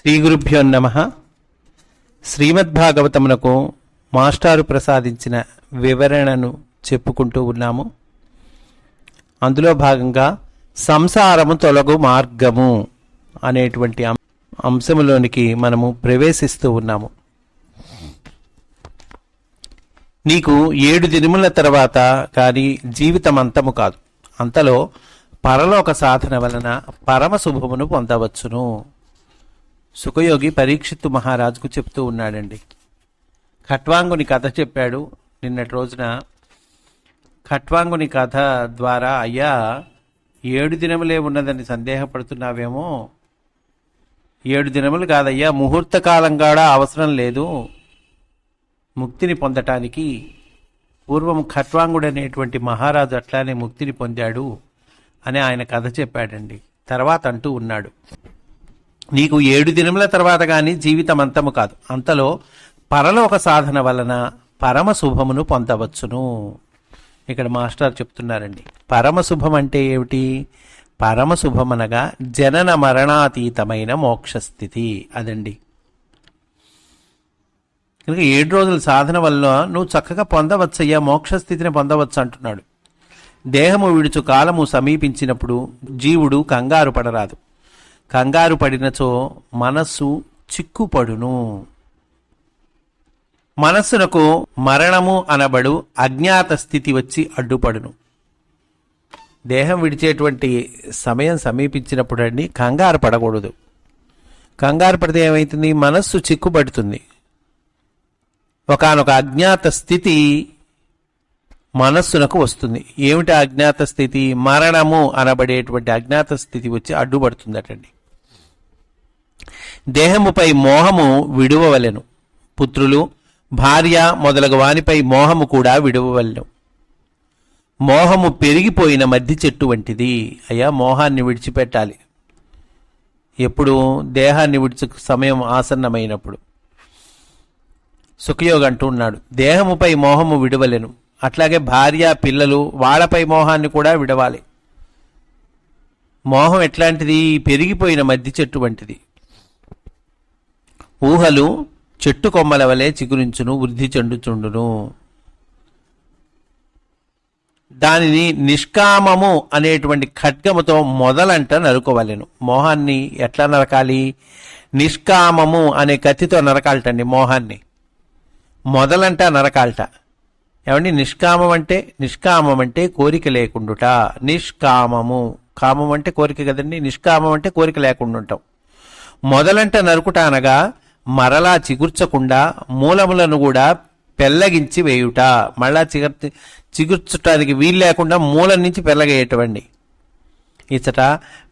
శ్రీ గురుభ్యో నమః. శ్రీమద్భాగవతమునకు మాస్టారు ప్రసాదించిన వివరణను చెప్పుకుంటూ ఉన్నాము. అందులో భాగంగా సంసారము తొలగు మార్గము అనేటువంటి అంశములోనికి మనము ప్రవేశిస్తూ ఉన్నాము. నీకు 7 దినముల తర్వాత కానీ జీవితం అంతము కాదు, అంతలో పరలోక సాధన వలన పరమ శుభమును పొందవచ్చును. సుఖయోగి పరీక్షిత్తు మహారాజుకు చెప్తూ ఉన్నాడండి. ఖట్వాంగుని కథ చెప్పాడు నిన్నటి రోజున. ఖట్వాంగుని కథ ద్వారా, అయ్యా 7 దినములే ఉన్నదని సందేహపడుతున్నావేమో, 7 దినములు కాదయ్యా, ముహూర్త కాలం కూడా అవసరం లేదు ముక్తిని పొందటానికి. పూర్వం ఖట్వాంగుడు అనేటువంటి మహారాజు అట్లానే ముక్తిని పొందాడు అని ఆయన కథ చెప్పాడండి. తర్వాత అంటూ ఉన్నాడు, నీకు 7 దినముల తర్వాత కానీ జీవితం అంతము కాదు, అంతలో పరలోక సాధన వలన పరమ శుభమును పొందవచ్చును. ఇక్కడ మాస్టర్ చెప్తున్నారండి, పరమ శుభం అంటే ఏమిటి? పరమ శుభం అనగా జనన మరణాతీతమైన మోక్షస్థితి, అదండి. కనుక 7 రోజుల సాధన వల్ల నువ్వు చక్కగా పొందవచ్చయ్యా, మోక్షస్థితిని పొందవచ్చు అంటున్నాడు. దేహము విడుచు కాలము సమీపించినప్పుడు జీవుడు కంగారు పడరాదు. కంగారు పడినచో మనస్సు చిక్కుపడును. మనస్సునకు మరణము అనబడు అజ్ఞాత స్థితి వచ్చి అడ్డుపడును. దేహం విడిచేటువంటి సమయం సమీపించినప్పుడు అండి కంగారు పడకూడదు. కంగారు పడితే ఏమవుతుంది? మనస్సు చిక్కుపడుతుంది. ఒకానొక అజ్ఞాత స్థితి మనస్సునకు వస్తుంది. ఏమిటి అజ్ఞాత స్థితి? మరణము అనబడేటువంటి అజ్ఞాత స్థితి వచ్చి అడ్డుపడుతుందటండి. దేహముపై మోహము విడువవలెను. పుత్రులు, భార్య మొదలగు వానిపై మోహము కూడా విడువవలెను. మోహము పెరిగిపోయిన మద్ది చెట్టు వంటిది. అయ్యా, మోహాన్ని విడిచిపెట్టాలి. ఎప్పుడు? దేహాన్ని విడిచి సమయం ఆసన్నమైనప్పుడు. సుఖయోగి అంటూ ఉన్నాడు, దేహముపై మోహము విడవలెను. అట్లాగే భార్య, పిల్లలు, వాళ్ళపై మోహాన్ని కూడా విడవాలి. మోహం ఎట్లాంటిది? పెరిగిపోయిన మద్ది చెట్టు వంటిది. ఊహలు చెట్టు కొమ్మల వలె చిగురించును, వృద్ధి చెందుచుండును. దానిని నిష్కామము అనేటువంటి ఖడ్గముతో మొదలంట నరుకోవలెను. మోహాన్ని ఎట్లా నరకాలి? నిష్కామము అనే కత్తితో నరకాలటండి మోహాన్ని. మొదలంట నరకాలట. ఏమండి? నిష్కామం అంటే కోరిక లేకుండుట. నిష్కామము, కామం అంటే కోరిక కదండి, నిష్కామం అంటే కోరిక లేకుండా ఉంటాం. మొదలంట నరుకుట అనగా మరలా చిగుర్చకుండా మూలములను కూడా పెల్లగించి వేయుట. మళ్ళా చిగుర్చటానికి వీలు లేకుండా మూలం నుంచి పెల్లగేయటండి. ఇచ్చట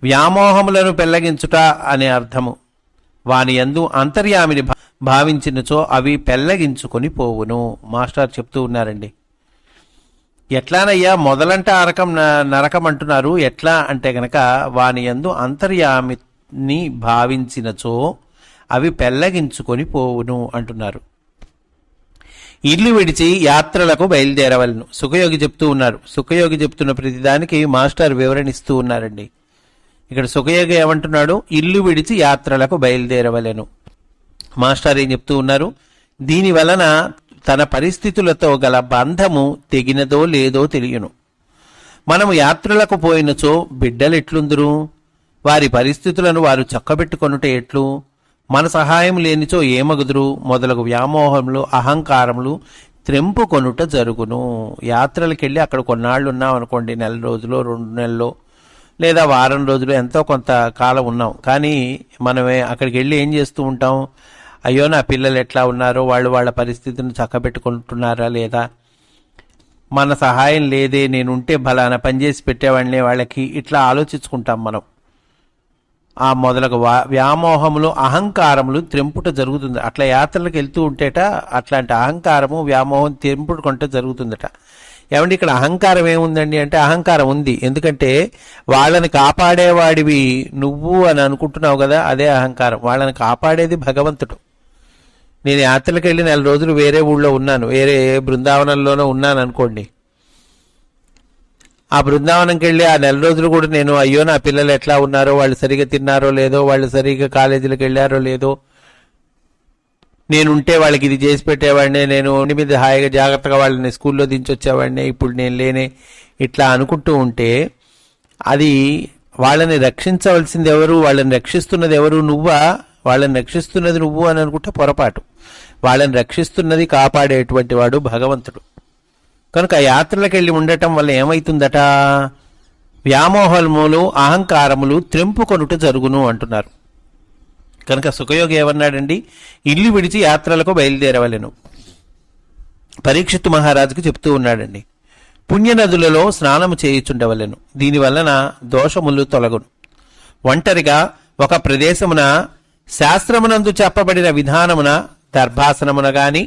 వ్యామోహములను పెల్లగించుట అనే అర్థము. వాని యందు అంతర్యామిని భావించినచో అవి పెల్లగించుకొని పోవును. మాస్టర్ చెప్తూ ఉన్నారండి. ఎట్లానయ్యా మొదలంట నరకం అంటున్నారు? ఎట్లా అంటే గనక వాని యందు అంతర్యామిని భావించినచో అవి పెల్లగించుకొని పోవును అంటున్నారు. ఇల్లు విడిచి యాత్రలకు బయలుదేరవలను. సుఖయోగి చెప్తూ ఉన్నారు. సుఖయోగి చెప్తున్న ప్రతిదానికి మాస్టర్ వివరణిస్తూ ఉన్నారండి. ఇక్కడ సుఖయోగి ఏమంటున్నాడు? ఇల్లు విడిచి యాత్రలకు బయలుదేరవలను. మాస్టర్ ఏం చెప్తూ ఉన్నారు? దీని వలన తన పరిస్థితులతో గల బంధము తెగినదో లేదో తెలియను. మనము యాత్రలకు పోయినచో బిడ్డలెట్లుందురు? వారి పరిస్థితులను వారు చక్కబెట్టుకొనుట ఎట్లు? మన సహాయం లేనిచో ఏమగుదురు? మొదలగు వ్యామోహములు, అహంకారములు త్రెంపుకొనుట జరుగును. యాత్రలకెళ్ళి అక్కడ కొన్నాళ్ళు ఉన్నాం అనుకోండి, 1 రోజులు 2 నెలలు లేదా వారం రోజులు, ఎంతో కొంత కాలం ఉన్నాం. కానీ మనమే అక్కడికి వెళ్ళి ఏం చేస్తూ ఉంటాం? అయ్యో, నా పిల్లలు ఎట్లా ఉన్నారో, వాళ్ళు వాళ్ళ పరిస్థితిని చక్కబెట్టుకుంటున్నారా లేదా, మన సహాయం లేదే, నేనుంటే బలానా పనిచేసి పెట్టేవాళ్ళనే వాళ్ళకి, ఇట్లా ఆలోచించుకుంటాం మనం. ఆ మొదలగు వ్యామోహములు, అహంకారములు త్రెంపుట జరుగుతుంది. అట్లా యాత్రలకు వెళ్తూ ఉంటేట అట్లాంటి అహంకారము, వ్యామోహం త్రెంపుకుంటే జరుగుతుందట. ఏమంటే ఇక్కడ అహంకారం ఏముందండి అంటే, అహంకారం ఉంది. ఎందుకంటే వాళ్ళని కాపాడేవాడివి నువ్వు అని అనుకుంటున్నావు కదా, అదే అహంకారం. వాళ్ళని కాపాడేది భగవంతుడు. నేను యాత్రలకు వెళ్ళి 4 రోజులు వేరే ఊళ్ళో ఉన్నాను, వేరే బృందావనంలోనో ఉన్నాను అనుకోండి, ఆ బృందావనంకి వెళ్ళి ఆ నెల రోజులు కూడా నేను అయ్యో నా పిల్లలు ఎట్లా ఉన్నారో, వాళ్ళు సరిగా తిన్నారో లేదో, వాళ్ళు సరిగా కాలేజీలకు వెళ్ళారో లేదో, నేనుంటే వాళ్ళకి ఇది చేసి పెట్టేవాడిని, నేను ఉండి మీద హాయిగా జాగ్రత్తగా వాళ్ళని స్కూల్లో దించొచ్చేవాడిని, ఇప్పుడు నేను లేనే, ఇట్లా అనుకుంటూ ఉంటే అది వాళ్ళని రక్షించవలసింది ఎవరు, వాళ్ళని రక్షిస్తున్నది ఎవరు, నువ్వా? వాళ్ళని రక్షిస్తున్నది నువ్వు అని అనుకుంటే పొరపాటు. వాళ్ళని రక్షిస్తున్నది కాపాడేటువంటి వాడు భగవంతుడు. కనుక యాత్రలకు వెళ్ళి ఉండటం వల్ల ఏమైతుందట, వ్యామోహములు అహంకారములు త్రెంపుకొనుట జరుగును అంటున్నారు. కనుక సుఖయోగి ఏమన్నాడండి, ఇల్లు విడిచి యాత్రలకు బయలుదేరవలెను. పరీక్షిత్తు మహారాజుకు చెప్తూ ఉన్నాడండి, పుణ్యనదులలో స్నానము చేయుచుండవలెను, దీనివలన దోషములు తొలగును. ఒంటరిగా ఒక ప్రదేశమున శాస్త్రమునందు చెప్పబడిన విధానమున దర్భాసనమున గాని,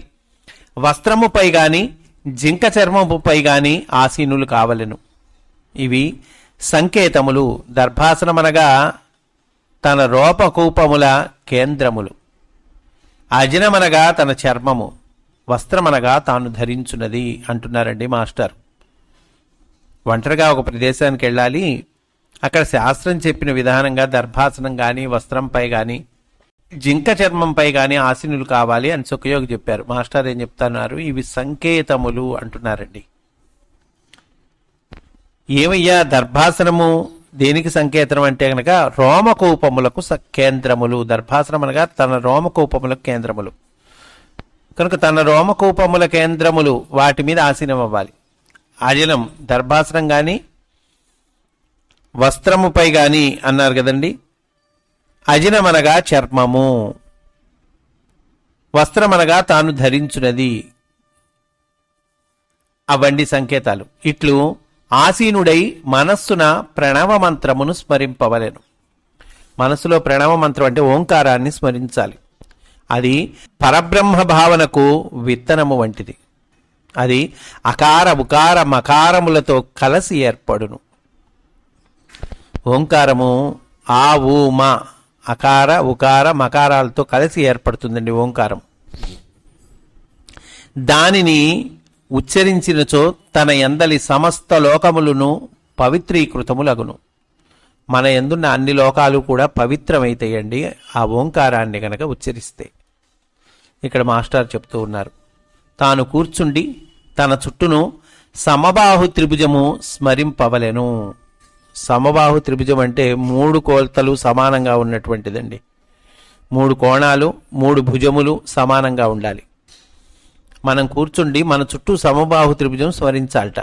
వస్త్రముపై గాని, జింక చర్మముపై గాని ఆసీనులు కావలెను. ఇవి సంకేతములు. దర్భాసనమనగా తన రూపకూపముల కేంద్రములు, అజనమనగా తన చర్మము, వస్త్రమనగా తాను ధరించున్నది అంటున్నారండి మాస్టర్. ఒంటరిగా ఒక ప్రదేశానికి వెళ్ళాలి, అక్కడ శాస్త్రం చెప్పిన విధానంగా దర్భాసనం కానీ, వస్త్రంపై కానీ, జింక చర్మంపై కానీ ఆసీనులు కావాలి అని సుఖయోగి చెప్పారు. మాస్టర్ ఏం చెప్తున్నారు, ఇవి సంకేతములు అంటున్నారండి. ఏమయ్యా దర్భాసనము దేనికి సంకేతం అంటే కనుక రోమకూపములకు కేంద్రములు. దర్భాసనం అనగా తన రోమకూపములకు కేంద్రములు. కనుక తన రోమకూపముల కేంద్రములు వాటి మీద ఆసీనం అవ్వాలి. అజనం దర్భాసనం కానీ, వస్త్రముపై కానీ అన్నారు కదండి. అజనమనగా చర్మము, వస్త్రమనగా తాను ధరించున్నది, అవండి సంకేతాలు. ఇట్లు ఆసీనుడై మనస్సున ప్రణవ మంత్రమును స్మరింపవలెను. మనస్సులో ప్రణవ మంత్రం అంటే ఓంకారాన్ని స్మరించాలి. అది పరబ్రహ్మ భావనకు విత్తనము వంటిది. అది అకార ఉకార మకారములతో కలసి ఏర్పడును. ఓంకారము ఆ ఊ మా అకార ఉకార మకారాలతో కలిసి ఏర్పడుతుందండి ఓంకారం. దానిని ఉచ్చరించినచో తన యందలి సమస్త లోకములను పవిత్రీకృతములగును. మన యందున్న అన్ని లోకాలు కూడా పవిత్రమైతాయండి ఆ ఓంకారాన్ని గనక ఉచ్చరిస్తే. ఇక్కడ మాస్టర్ చెప్తూ ఉన్నారు, తాను కూర్చుండి తన చుట్టూను సమబాహు త్రిభుజము స్మరింపవలెను. సమబాహు త్రిభుజం అంటే 3 కోల్తలు సమానంగా ఉన్నటువంటిదండి. 3 కోణాలు, 3 భుజములు సమానంగా ఉండాలి. మనం కూర్చుండి మన చుట్టూ సమబాహు త్రిభుజం స్మరించాలట.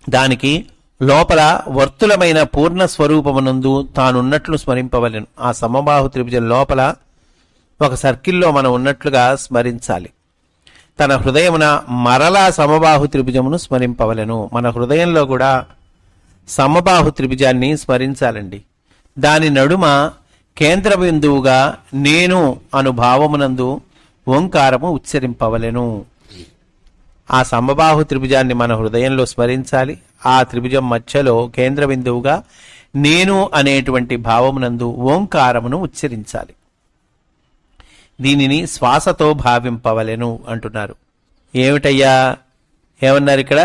దానికి లోపల వర్తులమైన పూర్ణ స్వరూపమునందు తానున్నట్లు స్మరింపవలెను. ఆ సమబాహు త్రిభుజం లోపల ఒక సర్కిల్లో మనం ఉన్నట్లుగా స్మరించాలి. తన హృదయమున మరలా సమబాహు త్రిభుజమును స్మరింపవలెను. మన హృదయంలో కూడా సమబాహు త్రిభుజాన్ని స్మరించాలండి. దాని నడుమ కేంద్ర బిందువుగా నేను అను భావమునందు ఓంకారము ఉచ్చరింపవలెను. ఆ సమబాహు త్రిభుజాన్ని మన హృదయంలో స్మరించాలి. ఆ త్రిభుజం మధ్యలో కేంద్ర బిందువుగా నేను అనేటువంటి భావమునందు ఓంకారమును ఉచ్చరించాలి. దీనిని శ్వాసతో భావింపవలెను అంటున్నారు. ఏమిటయ్యా ఏమన్నారు ఇక్కడ?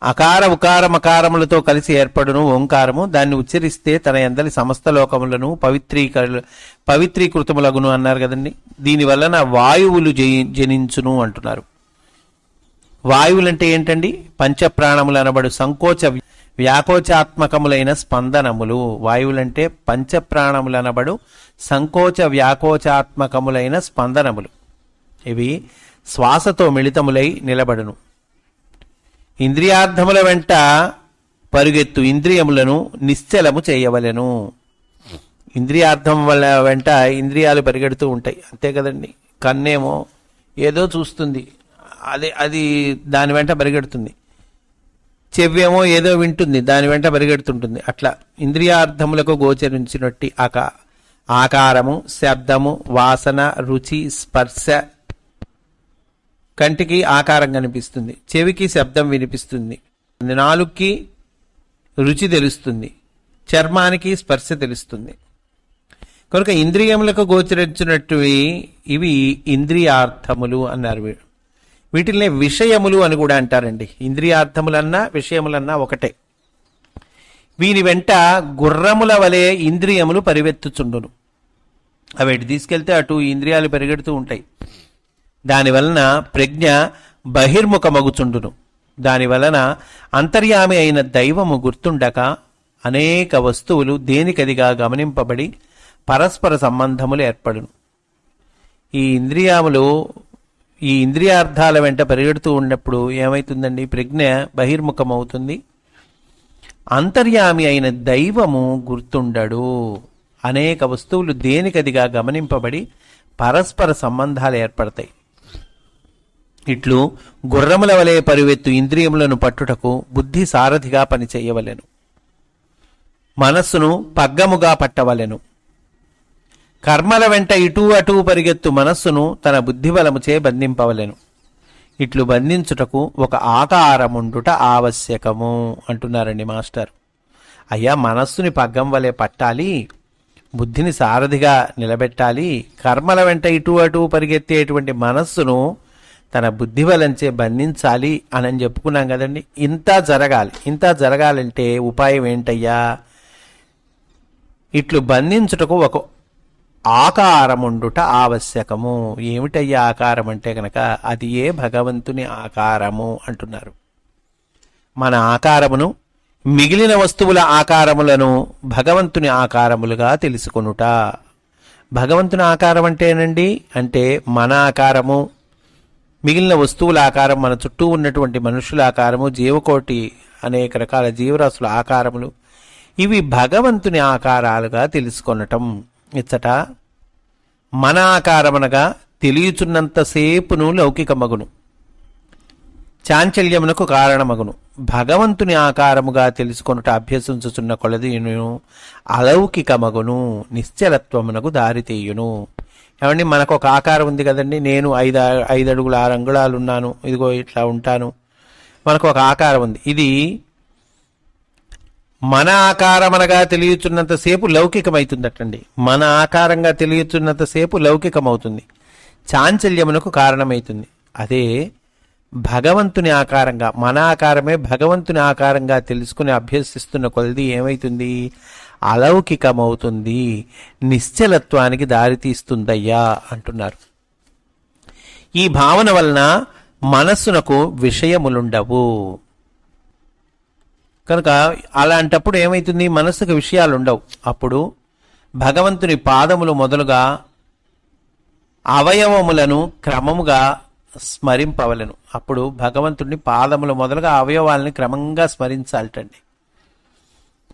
అకార ఉకార మకారములతో కలిసి ఏర్పడును ఓంకారము. దాన్ని ఉచ్చరిస్తే తన యందలి సమస్త లోకములను పవిత్రీకృతములగును అన్నారు కదండి. దీని వలన వాయువులు జనించును అంటున్నారు. వాయువులంటే ఏంటండి? పంచప్రాణములు అనబడు సంకోచ వ్యాకోచాత్మకములైన స్పందనములు. వాయువులంటే పంచప్రాణములు అనబడు సంకోచ వ్యాకోచాత్మకములైన స్పందనములు. ఇవి శ్వాసతో మిళితములై నిలబడును. ఇంద్రియార్థముల వెంట పరుగెత్తు ఇంద్రియములను నిశ్చలము చేయవలెను. ఇంద్రియార్థం వల్ల వెంట ఇంద్రియాలు పరిగెడుతూ ఉంటాయి, అంతే కదండి. కన్నేమో ఏదో చూస్తుంది, అది దాని వెంట పరిగెడుతుంది. చెవ్వేమో ఏదో వింటుంది, దాని వెంట పరిగెడుతుంటుంది. అట్లా ఇంద్రియార్థములకు గోచరించినట్టి ఆకారము, శబ్దము, వాసన, రుచి, స్పర్శ. కంటికి ఆకారం కనిపిస్తుంది, చెవికి శబ్దం వినిపిస్తుంది, నాలుగుకి రుచి తెలుస్తుంది, చర్మానికి స్పర్శ తెలుస్తుంది. కనుక ఇంద్రియములకు గోచరించినట్టువి ఇవి ఇంద్రియార్థములు అన్నారు. వీటిల్నే విషయములు అని కూడా అంటారండి. ఇంద్రియార్థములన్నా విషయములన్నా ఒకటే. వీని వెంట గుర్రముల వలె ఇంద్రియములు పరివెత్తుచుండును. అవి ఎటు తీసుకెళ్తే అటు ఇంద్రియాలు పరిగెడుతూ ఉంటాయి. దానివలన ప్రజ్ఞ బహిర్ముఖమగుచుండును. దానివలన అంతర్యామి అయిన దైవము గుర్తుండక అనేక వస్తువులు దేనికదిగా గమనింపబడి పరస్పర సంబంధములు ఏర్పడును. ఈ ఇంద్రియార్థాల వెంట పరిగెడుతూ ఉన్నప్పుడు ఏమవుతుందండి? ప్రజ్ఞ బహిర్ముఖమవుతుంది. అంతర్యామి అయిన దైవము గుర్తుండడు. అనేక వస్తువులు దేనికదిగా గమనింపబడి పరస్పర సంబంధాలు ఏర్పడతాయి. ఇట్లు గుర్రముల వలె పరివెత్తు ఇంద్రియములను పట్టుటకు బుద్ధి సారథిగా పనిచేయవలెను. మనస్సును పగ్గముగా పట్టవలెను. కర్మల వెంట ఇటూ అటూ పరిగెత్తు మనస్సును తన బుద్ధిబలముచే బంధింపవలెను. ఇట్లు బంధించుటకు ఒక ఆకారముండుట ఆవశ్యకము అంటున్నారండి మాస్టర్. అయ్యా, మనస్సుని పగ్గం వలె పట్టాలి, బుద్ధిని సారథిగా నిలబెట్టాలి. కర్మల వెంట ఇటూ అటూ పరిగెత్తేటువంటి మనస్సును తన బుద్ధిబలంచే బంధించాలి అని చెప్పుకున్నాం కదండి. ఇంత జరగాలంటే ఉపాయం ఏంటయ్యా? ఇట్లు బంధించుటకు ఒక ఆకారముండుట ఆవశ్యకము. ఏమిటయ్యా ఆకారం అంటే కనుక అది ఏ భగవంతుని ఆకారము అంటున్నారు. మన ఆకారమును, మిగిలిన వస్తువుల ఆకారములను భగవంతుని ఆకారములుగా తెలుసుకొనుట. భగవంతుని ఆకారం అంటేనండి, అంటే మన ఆకారము, మిగిలిన వస్తువుల ఆకారం, మన చుట్టూ ఉన్నటువంటి మనుషుల ఆకారము, జీవకోటి అనేక రకాల జీవరాశుల ఆకారములు, ఇవి భగవంతుని ఆకారాలుగా తెలుసుకొనటం. ఇచ్చట మన ఆకారమనగా తెలియచున్నంతసేపును లౌకికమగును, చాంచల్యమునకు కారణమగును. భగవంతుని ఆకారముగా తెలుసుకొనుట అభ్యసించుచున్న కొలదిను అలౌకికమగును, నిశ్చలత్వమునకు దారితీయును. ఏమండి, మనకు ఒక ఆకారం ఉంది కదండి. నేను 5 అడుగుల 6 అంగుళాలు ఉన్నాను, ఇదిగో ఇట్లా ఉంటాను. మనకు ఒక ఆకారం ఉంది. ఇది మన ఆకారమనగా తెలియచున్నంతసేపు లౌకికమవుతుందటండి. మన ఆకారంగా తెలియచున్నంతసేపు లౌకికమవుతుంది, చాంచల్యమునకు కారణమవుతుంది. అదే భగవంతుని ఆకారంగా, మన ఆకారమే భగవంతుని ఆకారంగా తెలుసుకుని అభ్యసిస్తున్న కొలది ఏమవుతుంది? అలౌకికమవుతుంది, నిశ్చలత్వానికి దారితీస్తుందయ్యా అంటున్నారు. ఈ భావన వలన మనస్సునకు విషయములుండవు. కనుక అలాంటప్పుడు ఏమవుతుంది? మనస్సుకు విషయాలు ఉండవు. అప్పుడు భగవంతుని పాదములు మొదలుగా అవయవములను క్రమముగా స్మరింపవలను. అప్పుడు భగవంతుడిని పాదములు మొదలుగా అవయవాలని క్రమంగా స్మరించాలటండి.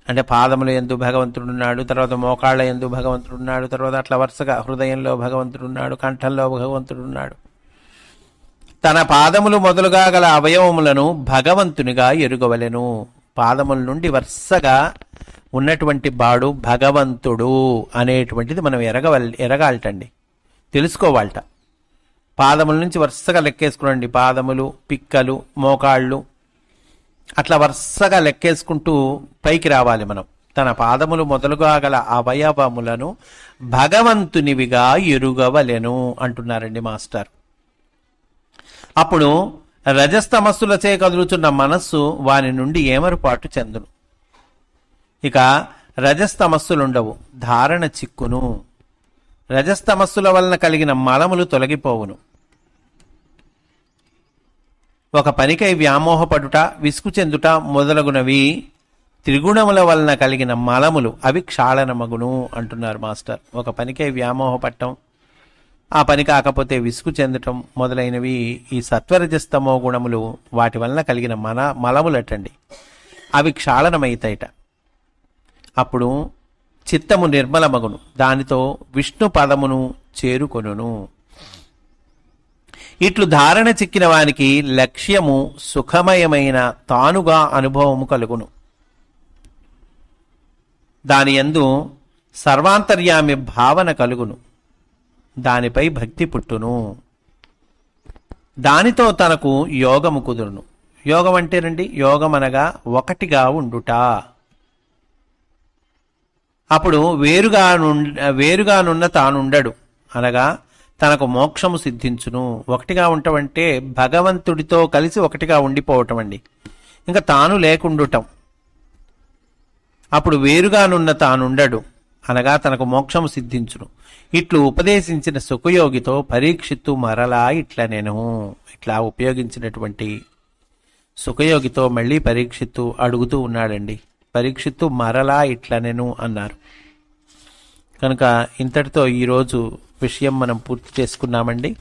అంటే పాదముల యందు భగవంతుడు ఉన్నాడు, తర్వాత మోకాళ్ళ యందు భగవంతుడు ఉన్నాడు, తర్వాత అట్లా వరుసగా హృదయంలో భగవంతుడు ఉన్నాడు, కంఠంలో భగవంతుడు ఉన్నాడు. తన పాదములు మొదలుగా గల అవయవములను భగవంతునిగా ఎరుగవలెను. పాదముల నుండి వరుసగా ఉన్నటువంటి బాడు భగవంతుడు అనేటువంటిది మనం ఎరగాలటండి, తెలుసుకోవాలట. పాదముల నుంచి వరుసగా లెక్కేసుకునండి. పాదములు, పిక్కలు, మోకాళ్ళు అట్లా వరుసగా లెక్కేసుకుంటూ పైకి రావాలి మనం. తన పాదములు మొదలుగా గల అవయవములను భగవంతునివిగా ఎరుగవలెను అంటున్నారండి మాస్టర్. అప్పుడు రజస్తమస్సులచే కదులుతున్న మనస్సు వాని నుండి ఏమరుపాటు చెందును. ఇక రజస్తమస్సులుండవు, ధారణ చిక్కును. రజస్తమస్సుల వలన కలిగిన మలములు తొలగిపోవును. ఒక పనికై వ్యామోహపడుట, విసుగు చెందుట మొదలగునవి త్రిగుణముల వలన కలిగిన మలములు, అవి క్షాళనమగును అంటున్నారు మాస్టర్. ఒక పనికై వ్యామోహపడటం, ఆ పని కాకపోతే విసుగు చెందటం మొదలైనవి ఈ సత్వరజస్తమో గుణములు, వాటి వలన కలిగిన మలములటండి. అవి క్షాళనమైతాయిట. అప్పుడు చిత్తము నిర్మలమగును, దానితో విష్ణు పదమును చేరుకొనును. ఇట్లు ధారణ చిక్కిన వానికి లక్ష్యము సుఖమయమైన తానుగా అనుభవము కలుగును. దాని యందు సర్వాంతర్యామి భావన కలుగును, దానిపై భక్తి పుట్టును. దానితో తనకు యోగము కుదురును. యోగం అంటేనండి, యోగం అనగా ఒకటిగా ఉండుట. అప్పుడు వేరుగానున్న తానుండడు, అనగా తనకు మోక్షము సిద్ధించును. ఒకటిగా ఉండటం భగవంతుడితో కలిసి ఒకటిగా ఉండిపోవటం అండి. ఇంకా తాను లేకుండుటం. అప్పుడు వేరుగానున్న తానుండడు, అనగా తనకు మోక్షము సిద్ధించును. ఇట్లు ఉపదేశించిన సుఖయోగితో పరీక్షిత్తు మరలా ఇట్లా నేను ఇట్లా ఉపయోగించినటువంటి సుఖయోగితో మళ్ళీ పరీక్షిత్తు అడుగుతూ ఉన్నాడండి. పరీక్షిత్తు మరలా ఇట్లా నేను అన్నారు. కనుక ఇంతటితో ఈరోజు విషయం మనం పూర్తి చేసుకున్నామండి.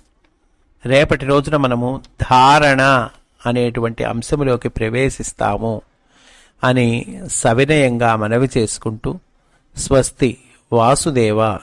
రేపటి రోజున మనము ధారణ అనేటువంటి అంశములోకి ప్రవేశిస్తాము అని సవినయంగా మనవి చేసుకుంటూ స్వస్తి. వాసుదేవ.